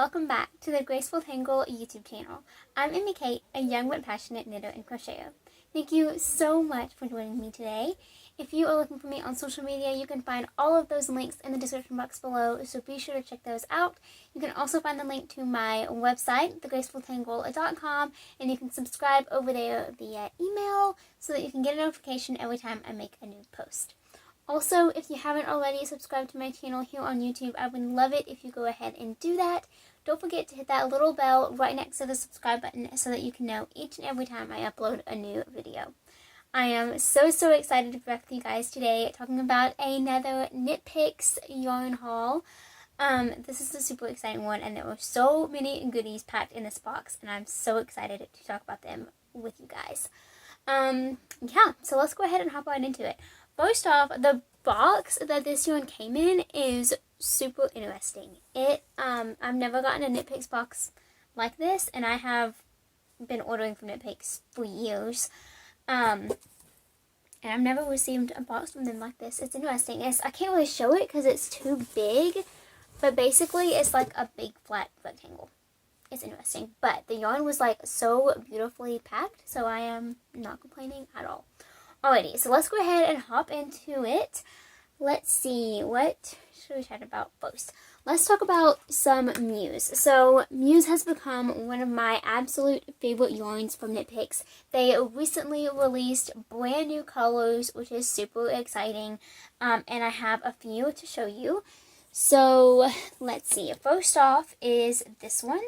welcome back to the Graceful Tangle YouTube channel. I'm Amy Kate, a young but passionate knitter and crocheter. Thank you so much for joining me today. If you are looking for me on social media, you can find all of those links in the description box below, so be sure to check those out. You can also find the link to my website, thegracefultangle.com, and you can subscribe over there via email so that you can get a notification every time I make a new post. Also, if you haven't already subscribed to my channel here on YouTube, I would love it if you go ahead and do that. Don't forget to hit that little bell right next to the subscribe button so that you can know each and every time I upload a new video. I am so excited to be back with you guys today talking about another Knit Picks yarn haul. This is a super exciting one, and there were so many goodies packed in this box, and I'm so excited to talk about them with you guys. Yeah, so let's go ahead and hop right into it. First off, the box that this yarn came in is super interesting. I've never gotten a Knit Picks box like this, and I have been ordering from Knit Picks for years. And I've never received a box from them like this. It's interesting. I can't really show it because it's too big, but basically it's like a big flat rectangle. It's interesting, but the yarn was like so beautifully packed, so I am not complaining at all. Alrighty, so let's go ahead and hop into it. Let's see, what should we chat about first? Let's talk about some Muse. So Muse has become one of my absolute favorite yarns from Knit Picks. They recently released brand new colors, which is super exciting, and I have a few to show you. So let's see, first off is this one.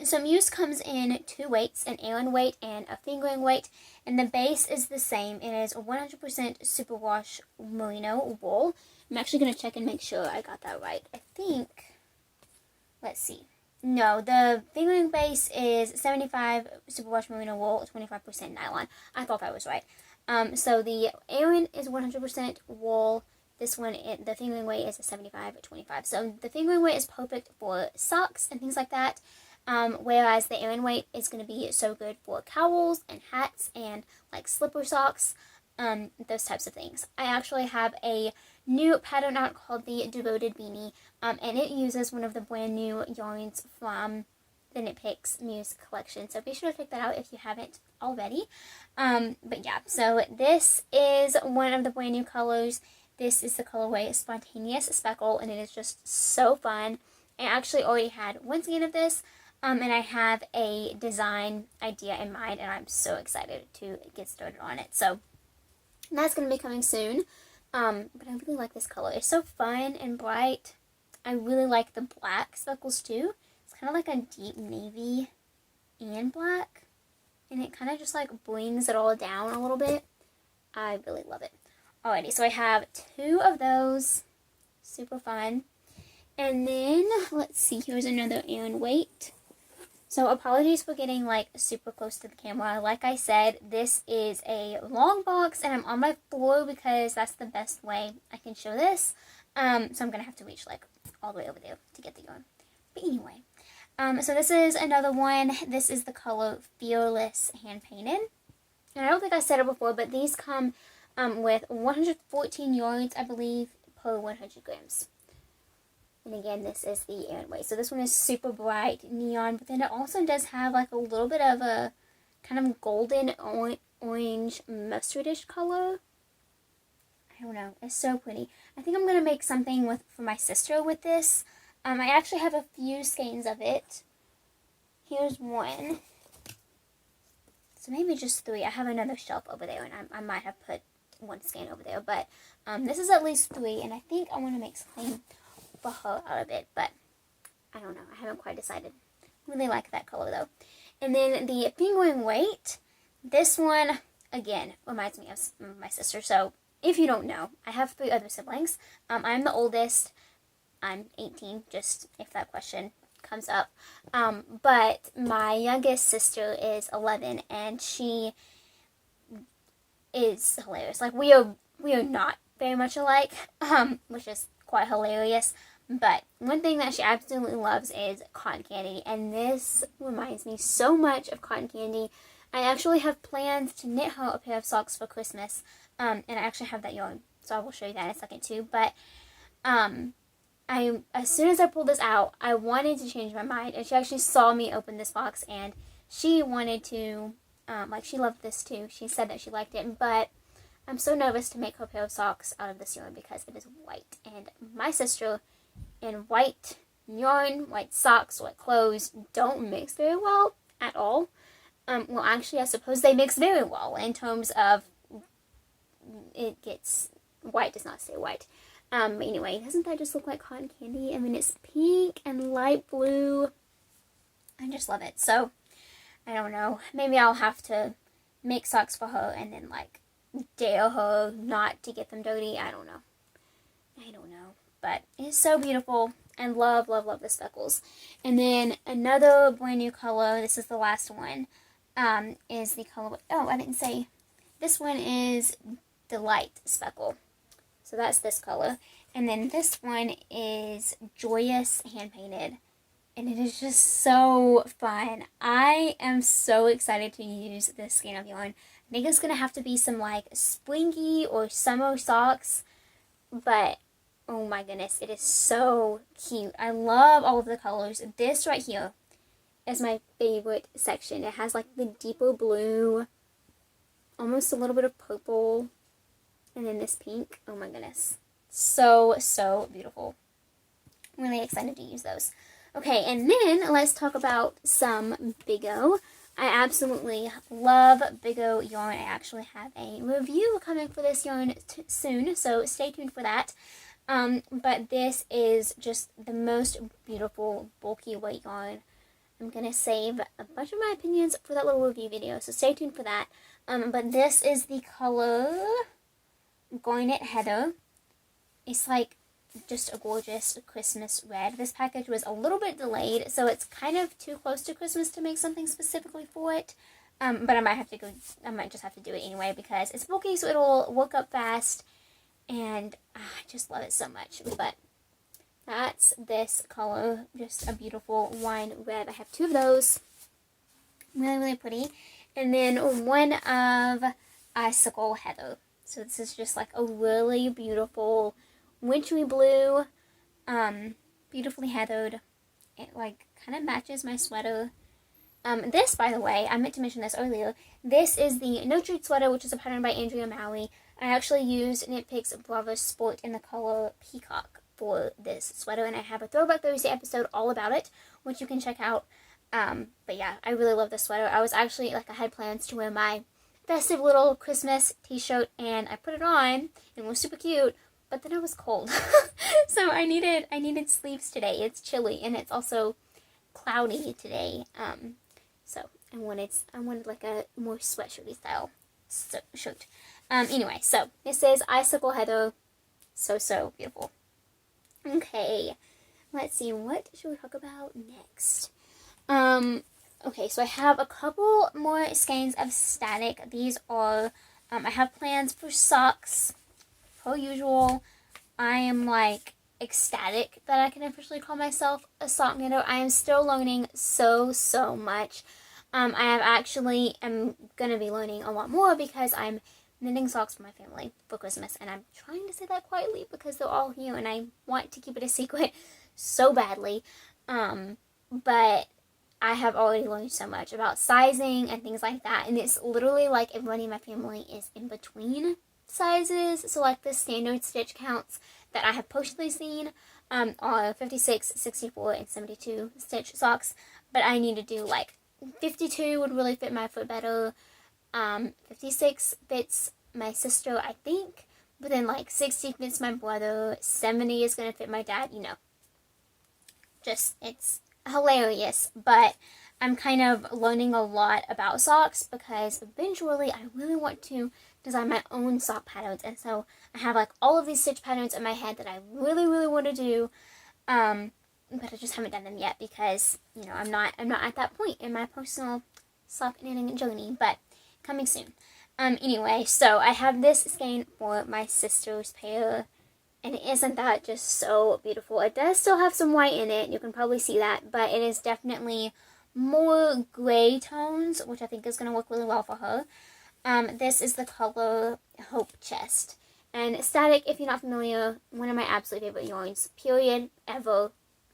So Muse comes in two weights, an Aran weight and a fingering weight, and the base is the same. It is 100% superwash merino wool. I'm actually going to check and make sure I got that right. I think, let's see. No, the fingering base is 75 superwash merino wool, 25% nylon. I thought that was right. So the Aran is 100% wool. This one, the fingering weight is a 75-25. So the fingering weight is perfect for socks and things like that. Whereas the Aran weight is going to be so good for cowls and hats and like slipper socks, those types of things. I actually have a new pattern out called the Devoted Beanie, and it uses one of the brand new yarns from the Knit Picks Muse collection. So be sure to check that out if you haven't already. But yeah, so this is one of the brand new colors. This is the colorway Spontaneous Speckle, and it is just so fun. I actually already had one skein of this. And I have a design idea in mind, and I'm so excited to get started on it. So that's going to be coming soon. But I really like this color. It's so fun and bright. I really like the black speckles too. It's kind of like a deep navy and black. And it kind of just like brings it all down a little bit. I really love it. Alrighty, so I have two of those. Super fun. And then, let's see, here's another Aran weight. So apologies for getting like super close to the camera. Like I said, this is a long box and I'm on my floor because that's the best way I can show this. So I'm going to have to reach like all the way over there to get the yarn. But anyway, so this is another one. This is the color Fearless Hand Painted. And I don't think I said it before, but these come with 114 yards, I believe, per 100 grams. And again, this is the Aran weight. So this one is super bright neon, but then it also does have like a little bit of a kind of golden orange mustardish color. I don't know. It's so pretty. I think I'm going to make something for my sister with this. I actually have a few skeins of it. Here's one. So maybe just three. I have another shelf over there, and I might have put one skein over there. But this is at least three, and I think I want to make something for her out of it, but I don't know. I haven't quite decided. Really like that color though. And then the fingering weight, this one again reminds me of my sister. So if you don't know, I have three other siblings. I'm the oldest. I'm 18, just if that question comes up. But my youngest sister is 11, and she is hilarious. Like we are not very much alike, which is quite hilarious. But one thing that she absolutely loves is cotton candy, and this reminds me so much of cotton candy. I actually have plans to knit her a pair of socks for Christmas, and I actually have that yarn, so I will show you that in a second too. But as soon as I pulled this out, I wanted to change my mind, and she actually saw me open this box, and she wanted to, like, she loved this too. She said that she liked it, but I'm so nervous to make her pair of socks out of this yarn because it is white, and my sister and white yarn, white socks, white clothes don't mix very well at all. Well, actually, I suppose they mix very well in terms of it gets, white does not stay white. Anyway, doesn't that just look like cotton candy? I mean, it's pink and light blue. I just love it. So, I don't know. Maybe I'll have to make socks for her and then, like, dare her not to get them dirty. I don't know. But it's so beautiful. And love, love, love the speckles. And then another brand new color. This is the last one. Is the color... Oh, I didn't say. This one is Delight Speckle. So that's this color. And then this one is Joyous Hand Painted. And it is just so fun. I am so excited to use this skein of yarn. I think it's going to have to be some like springy or summer socks. But, oh my goodness, it is so cute. I love all of the colors. This right here is my favorite section. It has like the deeper blue, almost a little bit of purple. And then this pink, oh my goodness. So, so beautiful. I'm really excited to use those. Okay, and then let's talk about some Big O. I absolutely love Big O yarn. I actually have a review coming for this yarn soon, so stay tuned for that. But this is just the most beautiful bulky weight yarn. I'm going to save a bunch of my opinions for that little review video, so stay tuned for that. But this is the color Garnet Heather. It's like just a gorgeous Christmas red. This package was a little bit delayed, so it's kind of too close to Christmas to make something specifically for it. But I might just have to do it anyway because it's bulky, so it'll work up fast, and I just love it so much. But that's this color, just a beautiful wine red. I have two of those, really, really pretty, and then one of Icicle Heather. So this is just like a really beautiful wintry blue, beautifully heathered. It like kind of matches my sweater. This, by the way, I meant to mention this earlier. This is the No Treat sweater, which is a pattern by Andrea Maui. I actually used Knit Picks Bravo Sport in the color Peacock for this sweater, and I have a Throwback Thursday episode all about it, which you can check out. But yeah, I really love this sweater. I was actually, like, I had plans to wear my festive little Christmas t-shirt, and I put it on, and it was super cute, but then I was cold. So I needed sleeves today. It's chilly, and it's also cloudy today. So I wanted like a more sweatshirty style shirt. Anyway, so this is Icicle Heather. So beautiful. Okay, let's see, what should we talk about next? Okay, so I have a couple more skeins of static. These are, I have plans for socks, per usual. I am, like, ecstatic that I can officially call myself a sock knitter. I am still learning so much. I am going to be learning a lot more because I'm knitting socks for my family for Christmas. And I'm trying to say that quietly because they're all here and I want to keep it a secret so badly. But I have already learned so much about sizing and things like that. And it's literally like everybody in my family is in between sizes. So like the standard stitch counts that I have personally seen are 56, 64, and 72 stitch socks. But I need to do like 52 would really fit my foot better. 56 fits my sister, I think. But then like 60 fits my brother. 70 is going to fit my dad, you know. Just, it's hilarious, but I'm kind of learning a lot about socks because eventually I really want to design my own sock patterns, and so I have like all of these stitch patterns in my head that I really want to do, but I just haven't done them yet because, you know, I'm not at that point in my personal sock knitting journey, but coming soon. Anyway, so I have this skein for my sister's pair. And isn't that just so beautiful? It does still have some white in it. You can probably see that. But it is definitely more gray tones, which I think is going to work really well for her. This is the color Hope Chest. And Static, if you're not familiar, one of my absolute favorite yarns, period, ever,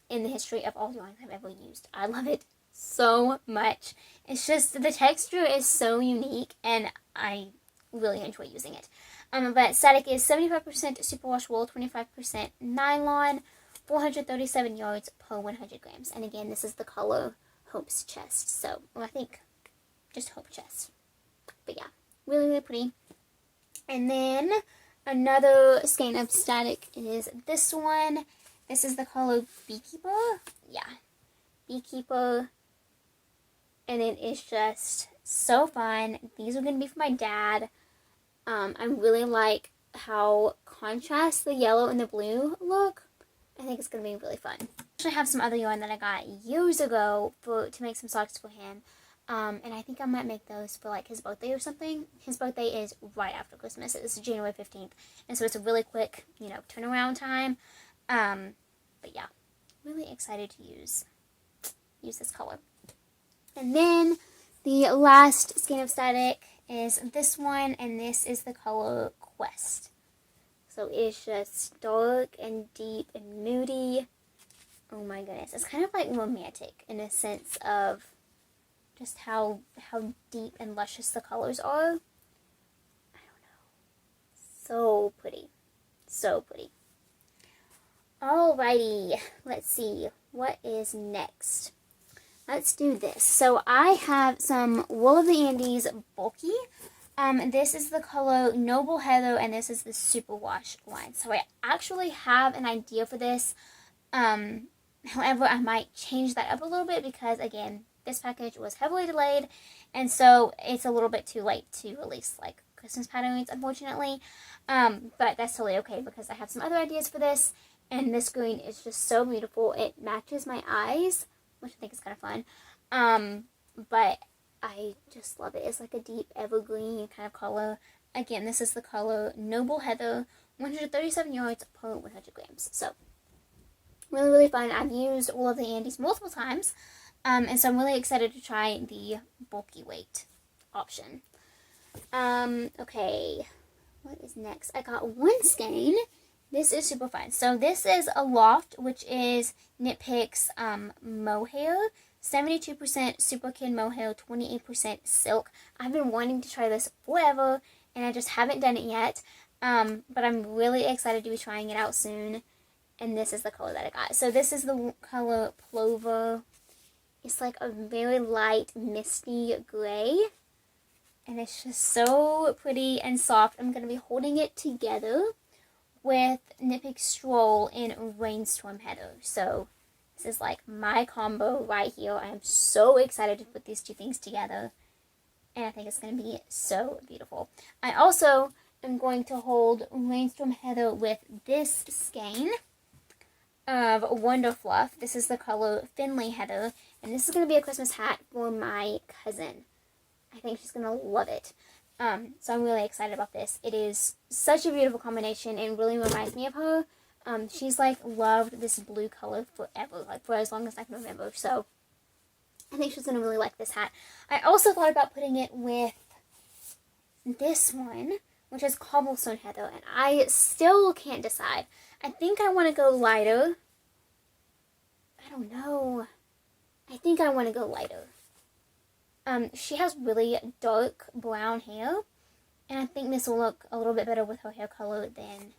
in the history of all yarns I've ever used. I love it so much. It's just, the texture is so unique, and I really enjoy using it. But Static is 75% superwash wool, 25% nylon, 437 yards per 100 grams. And again, this is the color Hope's Chest. So, well, I think just Hope Chest. But yeah, really, really pretty. And then another skein of Static is this one. This is the color Beekeeper. Yeah, Beekeeper. And it is just so fun. These are going to be for my dad. I really like how contrast the yellow and the blue look. I think it's going to be really fun. I actually have some other yarn that I got years ago to make some socks for him. And I think I might make those for like his birthday or something. His birthday is right after Christmas. It's January 15th. And so it's a really quick, turnaround time. But yeah, really excited to use this color. And then the last skein of Static is this one, and this is the color Quest. So it's just dark and deep and moody. Oh my goodness. It's kind of like romantic in a sense of just how deep and luscious the colors are. I don't know. So pretty. So pretty. Alrighty. Let's see. What is next? Let's do this. So I have some Wool of the Andes bulky. This is the color Noble Heather, and this is the Superwash line. So I actually have an idea for this. However, I might change that up a little bit because, again, this package was heavily delayed, and so it's a little bit too late to release, like, Christmas patterns, unfortunately. But that's totally okay because I have some other ideas for this, and this green is just so beautiful. It matches my eyes, which I think is kind of fun. But I just love it. It's like a deep evergreen kind of color. Again, this is the color Noble Heather, 137 yards per 100 grams. So, really, really fun. I've used Wool of the Andes multiple times. And so I'm really excited to try the bulky weight option. Okay. What is next? I got one skein. This is super fun. So this is a Loft, which is Knit Picks Mohair. 72% Superkin Mohair, 28% Silk. I've been wanting to try this forever, and I just haven't done it yet. But I'm really excited to be trying it out soon. And this is the color that I got. So this is the color Plover. It's like a very light, misty gray. And it's just so pretty and soft. I'm going to be holding it together with Knit Picks Stroll in Rainstorm Heather. So this is like my combo right here. I am so excited to put these two things together. And I think it's going to be so beautiful. I also am going to hold Rainstorm Heather with this skein of Wonder Fluff. This is the color Finley Heather. And this is going to be a Christmas hat for my cousin. I think she's going to love it. So I'm really excited about this. It is such a beautiful combination. It really reminds me of her. She's like loved this blue color forever, like for as long as I can remember. So I think she's going to really like this hat. I also thought about putting it with this one, which is Cobblestone Heather. And I still can't decide. I think I want to go lighter. I don't know. I think I want to go lighter. She has really dark brown hair, and I think this will look a little bit better with her hair color than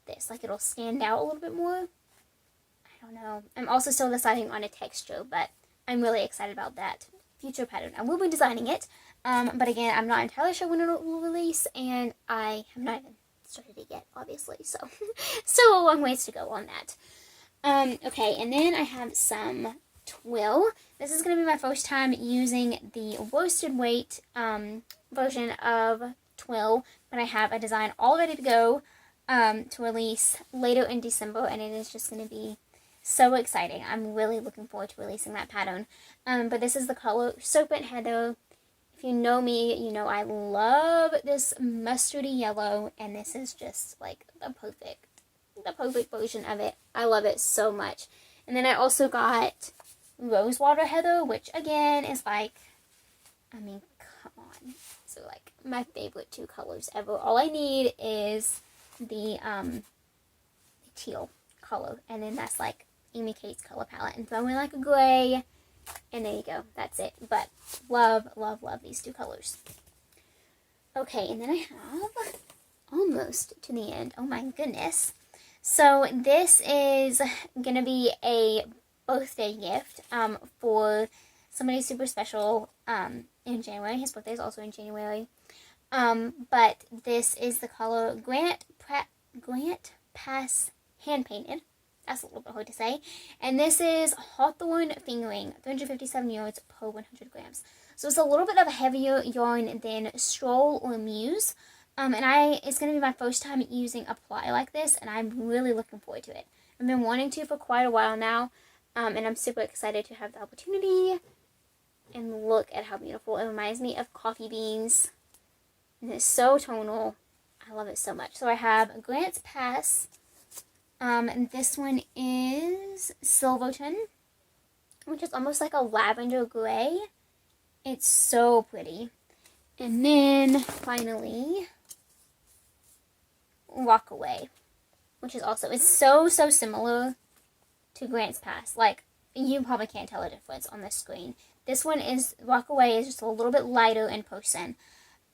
this. Like, it'll stand out a little bit more. I don't know. I'm also still deciding on a texture, but I'm really excited about that future pattern. I will be designing it, but again, I'm not entirely sure when it will release, and I have not even started it yet, obviously, so still a long ways to go on that. Okay, and then I have some twill. This is going to be my first time using the worsted weight version of twill, but I have a design all ready to go to release later in December, and it is just going to be so exciting. I'm really looking forward to releasing that pattern. But this is the color Serpent Heather. If you know me, you know I love this mustardy yellow, and this is just like the perfect version of it. I love it so much. And then I also got Rosewater Heather, which again is like, I mean, come on. So like my favorite two colors ever. All I need is the teal color, and then that's like Amy Kate's color palette, and throw in like a gray, and there you go, that's it. But love, love, love these two colors. Okay, and then I have almost to the end. Oh my goodness. So this is gonna be a birthday gift for somebody super special in January. His birthday is also in January. But this is the color Grant Pass Hand Painted. That's a little bit hard to say. And this is Hawthorne Fingering, 357 yards per 100 grams. So it's a little bit of a heavier yarn than Stroll or Muse. And it's going to be my first time using a ply like this, and I'm really looking forward to it. I've been wanting to for quite a while now, and I'm super excited to have the opportunity. And look at how beautiful. It reminds me of coffee beans, and it's so tonal. I love it so much. So I have Grant's Pass, and this one is Silverton, which is almost like a lavender gray. It's so pretty. And then finally Rockaway, which is also, it's so similar to Grant's Pass. Like, you probably can't tell a difference on the screen. This one is, Rockaway is just a little bit lighter in person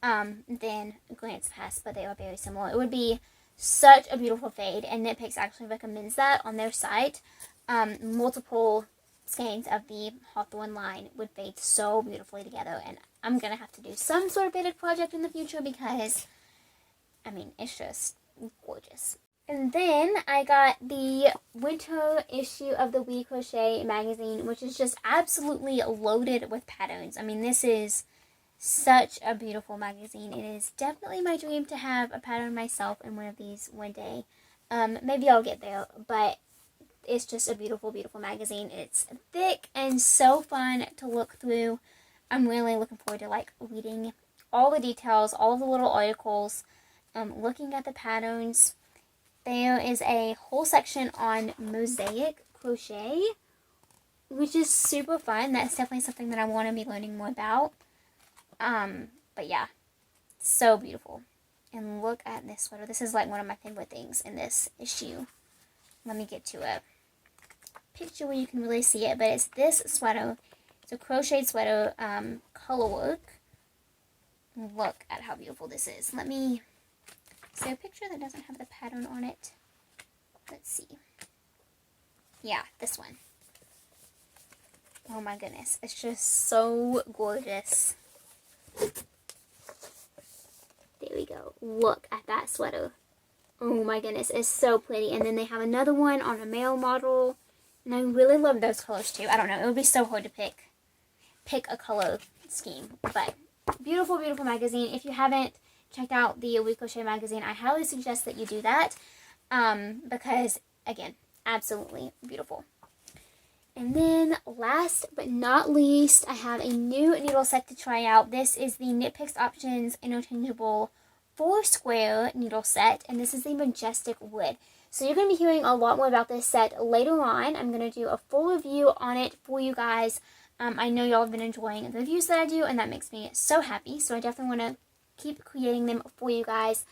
than Grant's Pass, but they are very similar. It would be such a beautiful fade, and Knit Picks actually recommends that on their site. Multiple skeins of the Hawthorne line would fade so beautifully together, and I'm going to have to do some sort of faded project in the future because, I mean, it's just gorgeous. And then I got the winter issue of the We Crochet magazine, which is just absolutely loaded with patterns. I mean, this is such a beautiful magazine. It is definitely my dream to have a pattern myself in one of these one day. Maybe I'll get there, but it's just a beautiful, beautiful magazine. It's thick and so fun to look through. I'm really looking forward to like reading all the details, all of the little articles, looking at the patterns. There is a whole section on mosaic crochet, which is super fun. That's definitely something that I want to be learning more about. But yeah, so beautiful. And look at this sweater. This is like one of my favorite things in this issue. Let me get to a picture where you can really see it, but it's this sweater. It's a crocheted sweater, color work. Look at how beautiful this is. Let me see a picture that doesn't have the pattern on it. Let's see. Yeah, this one. Oh my goodness. It's just so gorgeous. There we go. Look at that sweater. Oh my goodness. It's so pretty. And then they have another one on a male model. And I really love those colors too. I don't know. It would be so hard to pick a color scheme. But beautiful, beautiful magazine. If you haven't checked out the We Crochet magazine, I highly suggest that you do that. Because, again, absolutely beautiful. And then, last but not least, I have a new needle set to try out. This is the Knit Picks Options Interchangeable 4-square needle set, and this is the Majestic Wood. So you're going to be hearing a lot more about this set later on. I'm going to do a full review on it for you guys. I know y'all have been enjoying the reviews that I do, and that makes me so happy. So I definitely want to keep creating them for you guys.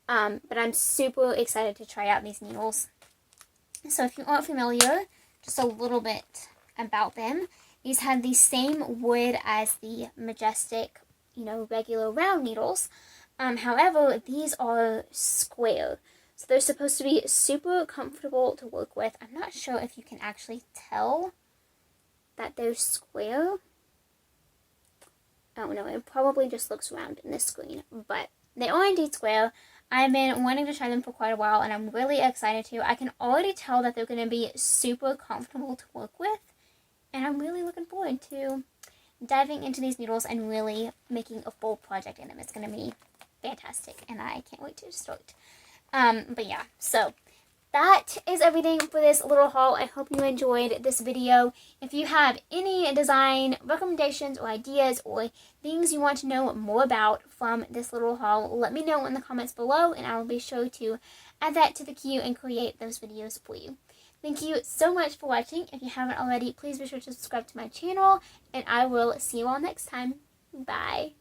But I'm super excited to try out these needles. So if you aren't familiar, just a little bit about them. These have the same wood as the Majestic, regular round needles. However, these are square. So they're supposed to be super comfortable to work with. I'm not sure if you can actually tell that they're square. I don't know. It probably just looks round in this screen. But they are indeed square. I've been wanting to try them for quite a while, and I'm really excited to. I can already tell that they're going to be super comfortable to work with, and I'm really looking forward to diving into these needles and really making a full project in them. It's going to be fantastic, and I can't wait to start. But yeah, so that is everything for this little haul. I hope you enjoyed this video. If you have any design recommendations or ideas or things you want to know more about from this little haul, let me know in the comments below, and I will be sure to add that to the queue and create those videos for you. Thank you so much for watching. If you haven't already, please be sure to subscribe to my channel, and I will see you all next time. Bye.